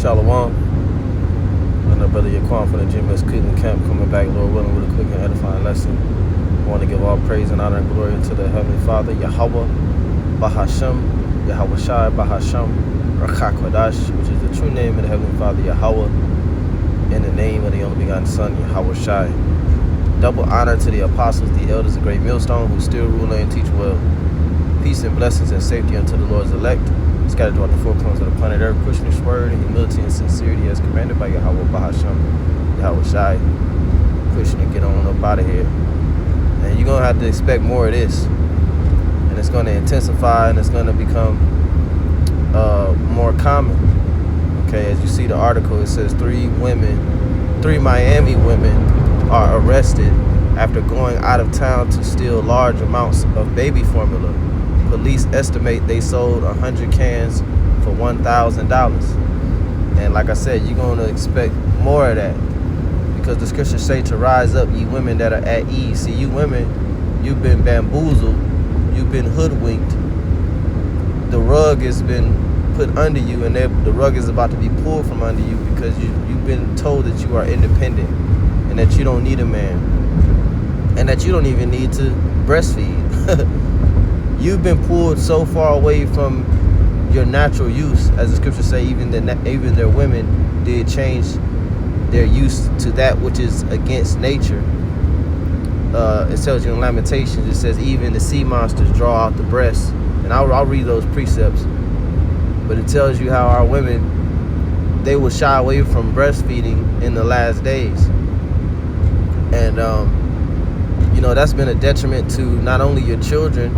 Shalom. And our brother Yaquan from the GMS Cleveland camp coming back, Lord willing, with a quick and edifying lesson. I want to give all praise and honor and glory to the Heavenly Father, Yahweh, Bahashem, Yahweh Shai, Bahashem, Rakha Kodash, which is the true name of the Heavenly Father, Yahweh, in the name of the only begotten Son, Yahweh Shai. Double honor to the apostles, the elders, the great millstone, who still rule and teach well. Peace and blessings and safety unto the Lord's elect, scattered throughout the four corners of the planet Earth, pushing His word in humility and sincerity as commanded by Yahweh Bahashem, Yahweh Shai, pushing to get on up out of here. And you're going to have to expect more of this. And it's going to intensify and it's going to become more common. Okay, as you see the article, it says three Miami women are arrested after going out of town to steal large amounts of baby formula. Police estimate they sold 100 cans for $1,000. And like I said, you're going to expect more of that, because the scriptures say to rise up, ye women that are at ease. See, you women, you've been bamboozled, you've been hoodwinked, the rug has been put under you, and the rug is about to be pulled from under you, because you've been told that you are independent and that you don't need a man and that you don't even need to breastfeed. You've been pulled so far away from your natural use, as the scriptures say, even their women did change their use to that which is against nature. It tells you in Lamentations, it says even the sea monsters draw out the breast. And I'll read those precepts. But it tells you how our women, they will shy away from breastfeeding in the last days. And, that's been a detriment to not only your children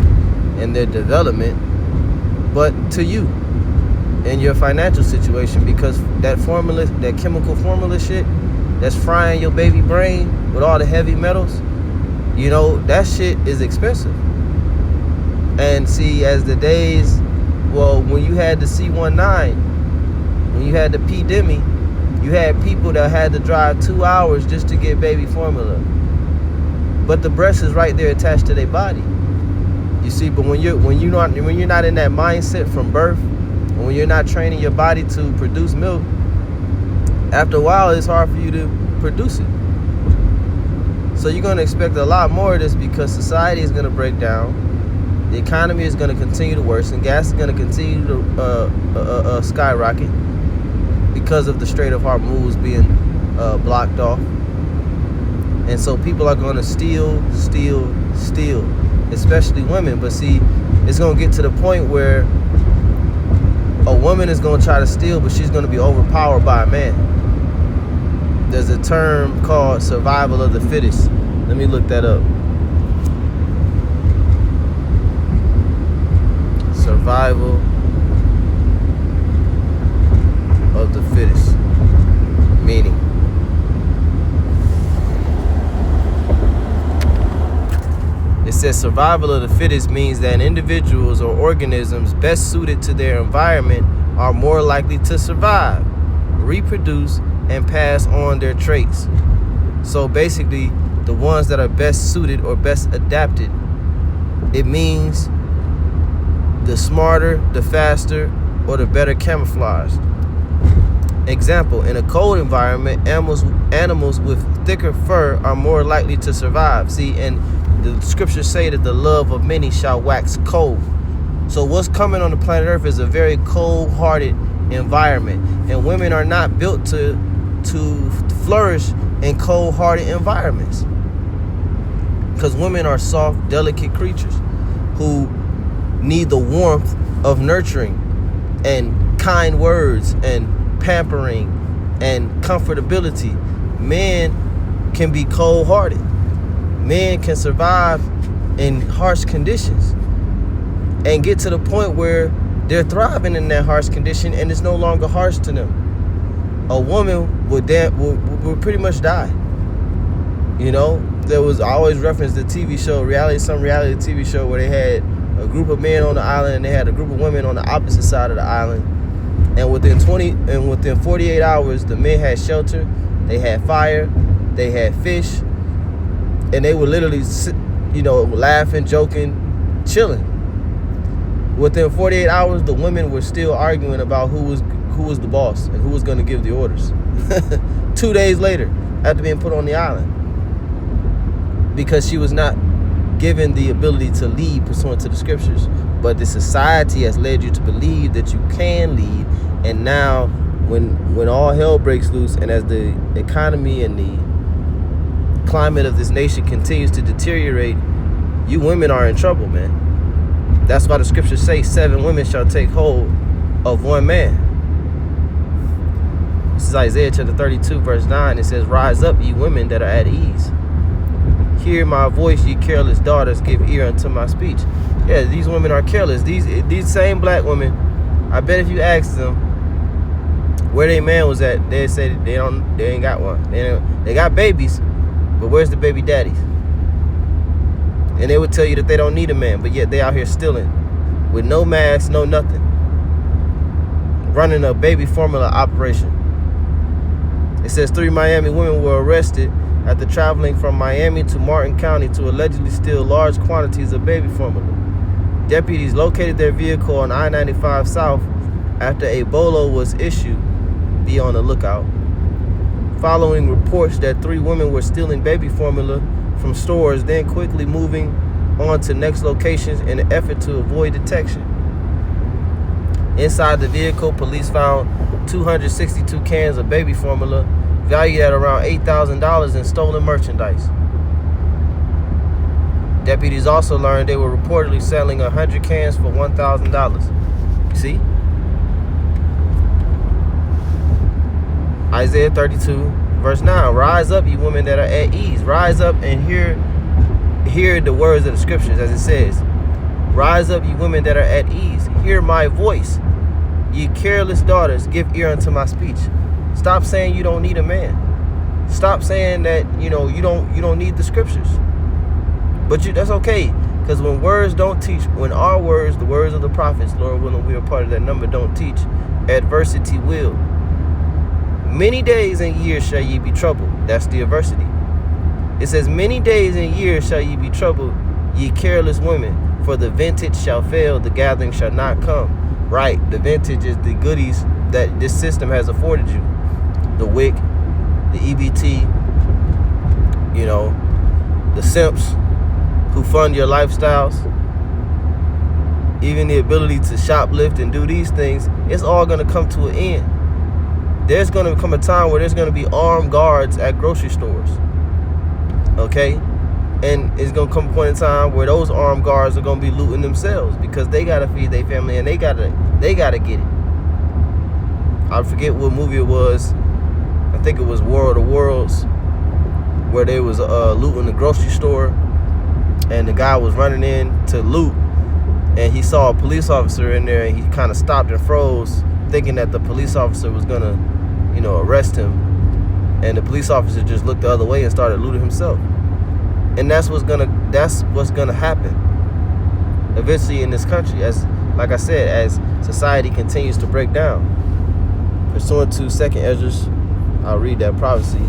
and their development, but to you and your financial situation, because that formula, that chemical formula shit that's frying your baby brain with all the heavy metals, that shit is expensive. And see, as the days, when you had the C19, when you had the P-Demi, you had people that had to drive 2 hours just to get baby formula. But the breast is right there attached to their body. You see, but when you're not in that mindset from birth, and when you're not training your body to produce milk, after a while it's hard for you to produce it. So you're going to expect a lot more of this, because society is going to break down, the economy is going to continue to worsen, gas is going to continue to skyrocket because of the Strait of Hormuz being blocked off. And so people are going to steal, especially women. But see, it's going to get to the point where a woman is going to try to steal, but she's going to be overpowered by a man. There's a term called survival of the fittest. Let me look that up. Survival of the fittest. Meaning, it says survival of the fittest means that individuals or organisms best suited to their environment are more likely to survive, reproduce, and pass on their traits. So basically, the ones that are best suited or best adapted, it means the smarter, the faster, or the better camouflaged. Example, in a cold environment, animals with thicker fur are more likely to survive. See, and the scriptures say that the love of many shall wax cold. So what's coming on the planet Earth is a very cold-hearted environment, and women are not built to flourish in cold-hearted environments, because women are soft, delicate creatures who need the warmth of nurturing and kind words and pampering and comfortability. Men can be cold-hearted. Men can survive in harsh conditions and get to the point where they're thriving in that harsh condition, and it's no longer harsh to them. A woman would pretty much die. There was always reference to TV show, some reality TV show, where they had a group of men on the island and they had a group of women on the opposite side of the island. And within 48 hours, the men had shelter, they had fire, they had fish, and they were literally, laughing, joking, chilling. Within 48 hours, the women were still arguing about who who was the boss and who was going to give the orders. 2 days later, after being put on the island, because she was not given the ability to lead pursuant to the scriptures. But the society has led you to believe that you can lead, and now when all hell breaks loose, and as the economy and the climate of this nation continues to deteriorate, you women are in trouble, man. That's why the scriptures say 7 women shall take hold of one man. This is Isaiah chapter 32 verse 9. It says, rise up, ye women that are at ease. Hear my voice, ye careless daughters, give ear unto my speech. Yeah, these women are careless. These same black women, I bet if you ask them where their man was at, they say they ain't got one. They got babies, but where's the baby daddies? And they would tell you that they don't need a man, but yet they out here stealing with no mask, no nothing, running a baby formula operation. It says 3 Miami women were arrested after traveling from Miami to Martin County to allegedly steal large quantities of baby formula. Deputies located their vehicle on I-95 South after a bolo was issued. Be on the lookout. Following reports that 3 women were stealing baby formula from stores, then quickly moving on to next locations in an effort to avoid detection. Inside the vehicle, police found 262 cans of baby formula valued at around $8,000 in stolen merchandise. Deputies also learned they were reportedly selling 100 cans for $1,000. See? Isaiah 32, verse 9. Rise up, ye women that are at ease. Rise up and hear the words of the scriptures, as it says. Rise up, ye women that are at ease. Hear my voice. Ye careless daughters, give ear unto my speech. Stop saying you don't need a man. Stop saying that you don't need the scriptures. But that's okay, because when words don't teach, when our words, the words of the prophets, Lord willing, we are part of that number, don't teach, adversity will. Many days and years shall ye be troubled. That's the adversity. It says, many days and years shall ye be troubled, ye careless women, for the vintage shall fail, the gathering shall not come. Right, the vintage is the goodies that this system has afforded you. The WIC, the EBT, the simps who fund your lifestyles, even the ability to shoplift and do these things, it's all going to come to an end. There's going to come a time where there's going to be armed guards at grocery stores. Okay? And it's going to come a point in time where those armed guards are going to be looting themselves because they got to feed their family and they got to get it. I forget what movie it was. I think it was War of the Worlds, where they was looting the grocery store and the guy was running in to loot and he saw a police officer in there and he kind of stopped and froze, thinking that the police officer was going to, arrest him. And the police officer just looked the other way and started looting himself. And that's what's gonna happen eventually in this country, as like I said, as society continues to break down. Pursuant to 2 Esdras, I'll read that prophecy.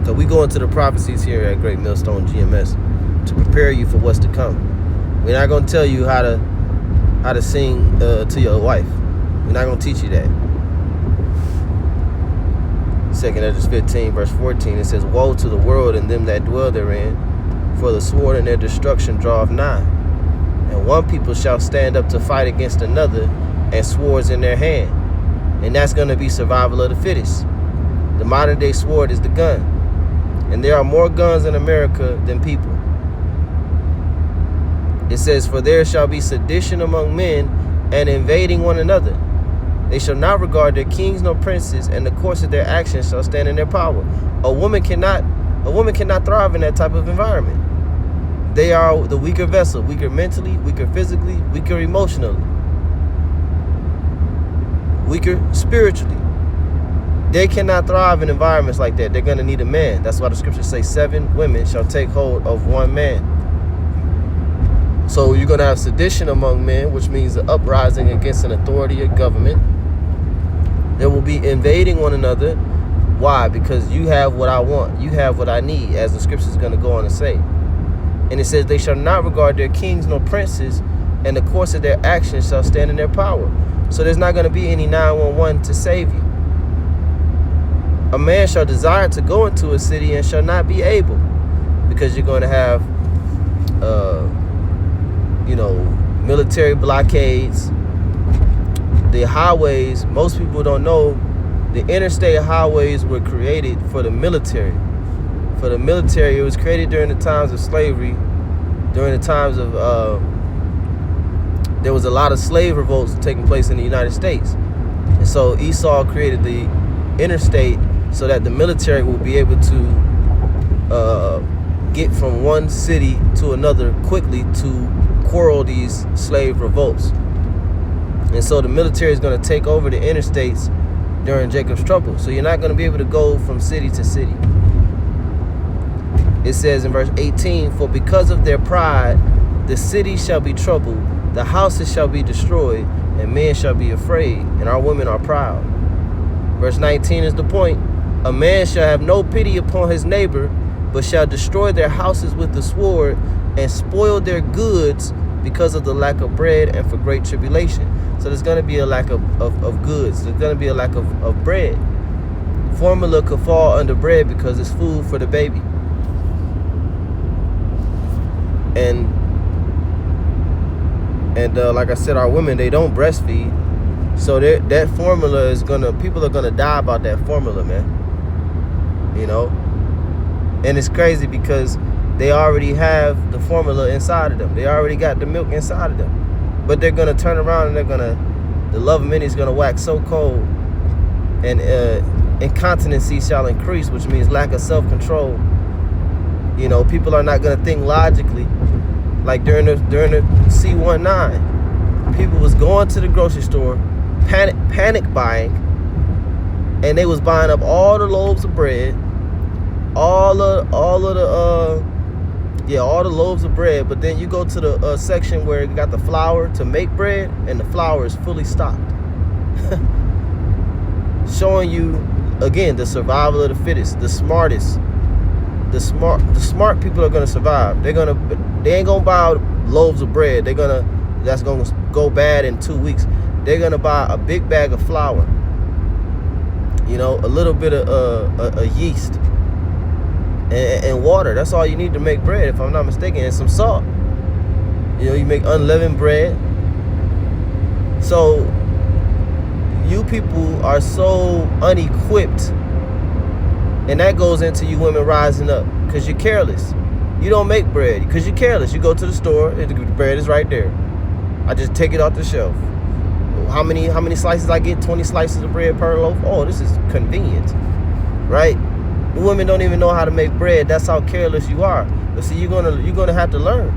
So we go into the prophecies here at Great Millstone GMS to prepare you for what's to come. We're not gonna tell you how to sing to your wife. We're not gonna teach you that. 2 Esdras 15 verse 14, it says, woe to the world and them that dwell therein, for the sword and their destruction draweth nigh. And one people shall stand up to fight against another, and swords in their hand. And that's going to be survival of the fittest. The modern day sword is the gun. And there are more guns in America than people. It says, for there shall be sedition among men, and invading one another. They shall not regard their kings nor princes, and the course of their actions shall stand in their power. A woman cannot thrive in that type of environment. They are the weaker vessel, weaker mentally, weaker physically, weaker emotionally, weaker spiritually. They cannot thrive in environments like that. They're going to need a man. That's why the scriptures say 7 women shall take hold of one man. So you're going to have sedition among men, which means the uprising against an authority or government. There will be invading one another. Why? Because you have what I want. You have what I need, as the scripture is going to go on to say. And it says, they shall not regard their kings nor princes, and the course of their actions shall stand in their power. So there's not going to be any 911 to save you. A man shall desire to go into a city and shall not be able, because you're going to have, military blockades. The highways, most people don't know, the interstate highways were created for the military. For the military, it was created during the times of slavery, during the times of, there was a lot of slave revolts taking place in the United States. And so Esau created the interstate so that the military will be able to get from one city to another quickly to quell these slave revolts. And so the military is going to take over the interstates during Jacob's trouble. So you're not going to be able to go from city to city. It says in verse 18, for because of their pride, the city shall be troubled, the houses shall be destroyed, and men shall be afraid, and our women are proud. Verse 19 is the point. A man shall have no pity upon his neighbor, but shall destroy their houses with the sword, and spoil their goods because of the lack of bread and for great tribulation. So there's going to be a lack of goods. There's going to be a lack of bread. Formula could fall under bread because it's food for the baby. And like I said, our women, they don't breastfeed. So that formula is people are gonna die about that formula, man. And it's crazy because they already have the formula inside of them. They already got the milk inside of them. But they're gonna turn around and the love of many is gonna wax so cold, and incontinency shall increase, which means lack of self-control. People are not gonna think logically. Like during the C-19, people was going to the grocery store, panic buying, and they was buying up all the loaves of bread, all the loaves of bread. But then you go to the section where you got the flour to make bread, and the flour is fully stocked, showing you again the survival of the fittest, the smartest. The smart people are gonna survive. They ain't gonna buy loaves of bread. That's gonna go bad in 2 weeks. They're gonna buy a big bag of flour, a little bit of yeast and water. That's all you need to make bread, if I'm not mistaken, and some salt. You make unleavened bread. So you people are so unequipped. And that goes into you women rising up because you're careless. You don't make bread because you're careless. You go to the store and the bread is right there. I just take it off the shelf. How many slices I get? 20 slices of bread per loaf. Oh, this is convenient, right? The women don't even know how to make bread. That's how careless you are. But see, you're gonna have to learn.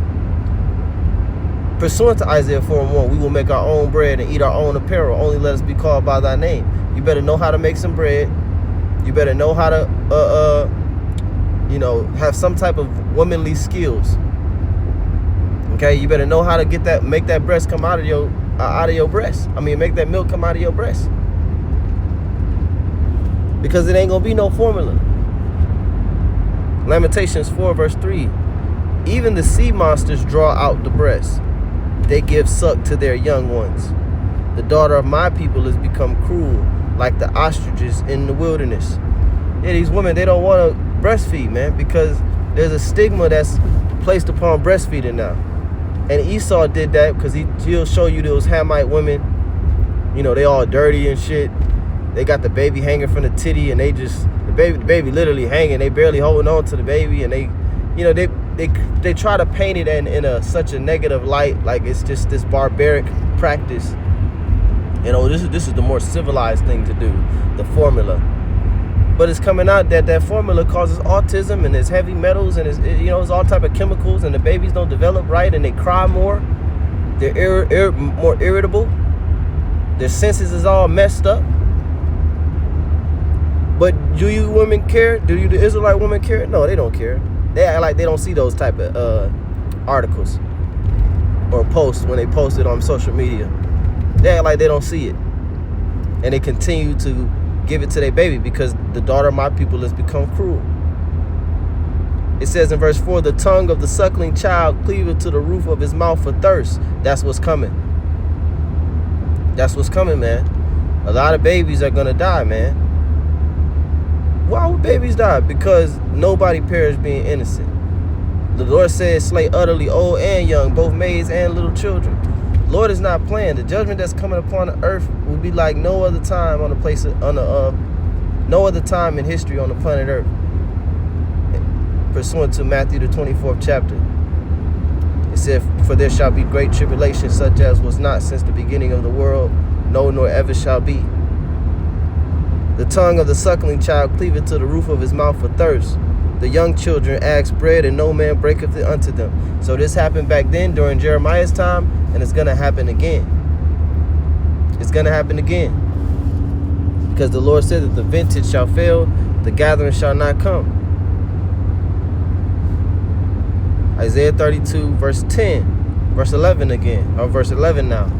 Pursuant to Isaiah 4:1, we will make our own bread and eat our own apparel. Only let us be called by thy name. You better know how to make some bread. You better know how to, have some type of womanly skills. Okay, you better know how to make that breast come out of your breast. Make that milk come out of your breast. Because it ain't gonna be no formula. Lamentations 4 verse 3. Even the sea monsters draw out the breast. They give suck to their young ones. The daughter of my people has become cruel, like the ostriches in the wilderness. Yeah, these women, they don't want to breastfeed, man, because there's a stigma that's placed upon breastfeeding now. And Esau did that because he'll show you those Hamite women, they all dirty and shit. They got the baby hanging from the titty, and the baby literally hanging. They barely holding on to the baby, and they try to paint it in such a negative light, like it's just this barbaric practice. This is the more civilized thing to do, the formula. But it's coming out that formula causes autism, and there's heavy metals, and it's all type of chemicals, and the babies don't develop right, and they cry more. They're more irritable. Their senses is all messed up. But do you women care? Do you, the Israelite women, care? No, they don't care. They act like they don't see those type of articles or posts when they post it on social media. They act like they don't see it. And they continue to give it to their baby because the daughter of my people has become cruel. It says in verse 4, the tongue of the suckling child cleaveth to the roof of his mouth for thirst. That's what's coming. That's what's coming, man. A lot of babies are gonna die, man. Why would babies die? Because nobody perished being innocent. The Lord said, slay utterly old and young, both maids and little children. Lord is not playing. The judgment that's coming upon the earth will be like no other time on the place no other time in history on the planet Earth. Pursuant to Matthew the 24th chapter. It said, for there shall be great tribulation, such as was not since the beginning of the world, no, nor ever shall be. The tongue of the suckling child cleaveth to the roof of his mouth for thirst. The young children ask bread, and no man breaketh it unto them. So this happened back then during Jeremiah's time, and it's going to happen again. It's going to happen again. Because the Lord said that the vintage shall fail, the gathering shall not come. Isaiah 32, verse 10, verse 11 again, or verse 11 now.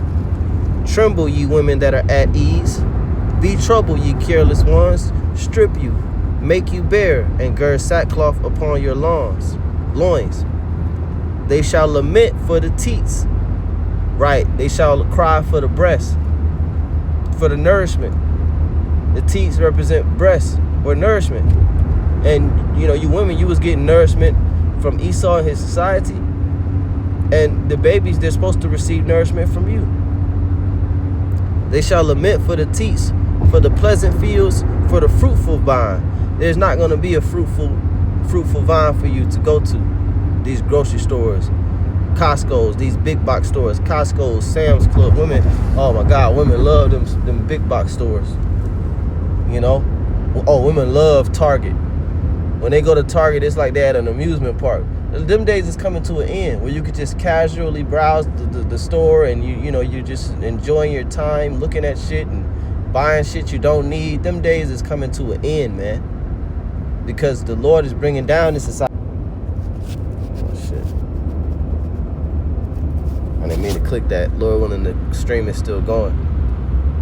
Tremble, ye women that are at ease. Be troubled, ye careless ones. Strip you, make you bare, and gird sackcloth upon your loins. They shall lament for the teats. Right, they shall cry for the breast, for the nourishment. The teats represent breast or nourishment. And, you know, you women, you was getting nourishment from Esau and his society, and the babies, they're supposed to receive nourishment from you. They shall lament for the teats, for the pleasant fields, for the fruitful vine. There's not going to be a fruitful vine for you to go to. These grocery stores, Costco's, these big box stores, Costco's, Sam's Club. Women, oh my God, women love them big box stores. You know, oh, women love Target. When they go to Target, it's like they're at an amusement park. Them days is coming to an end where you could just casually browse the store, and you're just enjoying your time looking at shit and buying shit you don't need. Them days is coming to an end, man. Because the Lord is bringing down this society. Oh shit. I didn't mean to click that. Lord willing, the stream is still going.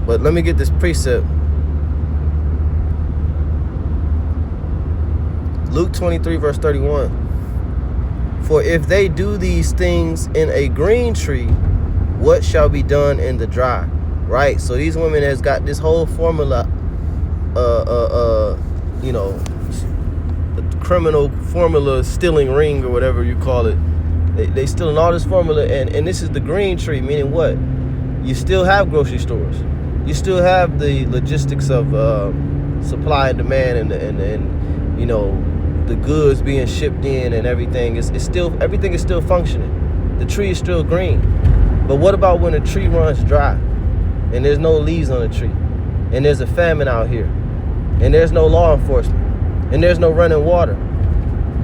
But let me get this precept. Luke 23, verse 31. For if they do these things in a green tree, what shall be done in the dry? Right? So these women has got this whole formula, criminal formula stealing ring or whatever you call it. They stealing all this formula, and this is the green tree, meaning what? You still have grocery stores. You still have the logistics of supply and demand, and you know, the goods being shipped in and everything. Everything is still functioning. The tree is still green. But what about when a tree runs dry and there's no leaves on the tree, and there's a famine out here, and there's no law enforcement, and there's no running water?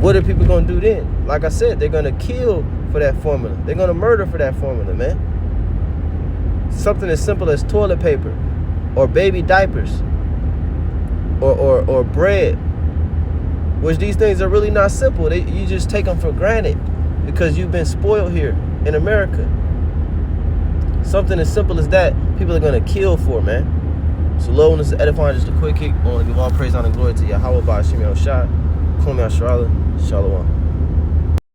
What are people going to do then? Like I said, they're going to kill for that formula. They're going to murder for that formula, man. Something as simple as toilet paper or baby diapers or bread, which these things are really not simple. You just take them for granted because you've been spoiled here in America. Something as simple as that, people are going to kill for, man. So Lord, when this is edifying, just a quick kick. I want to give all praise, honor, and glory to Yahweh, Ba'ashim Yahushua, Kum Yasharallah, Shalom.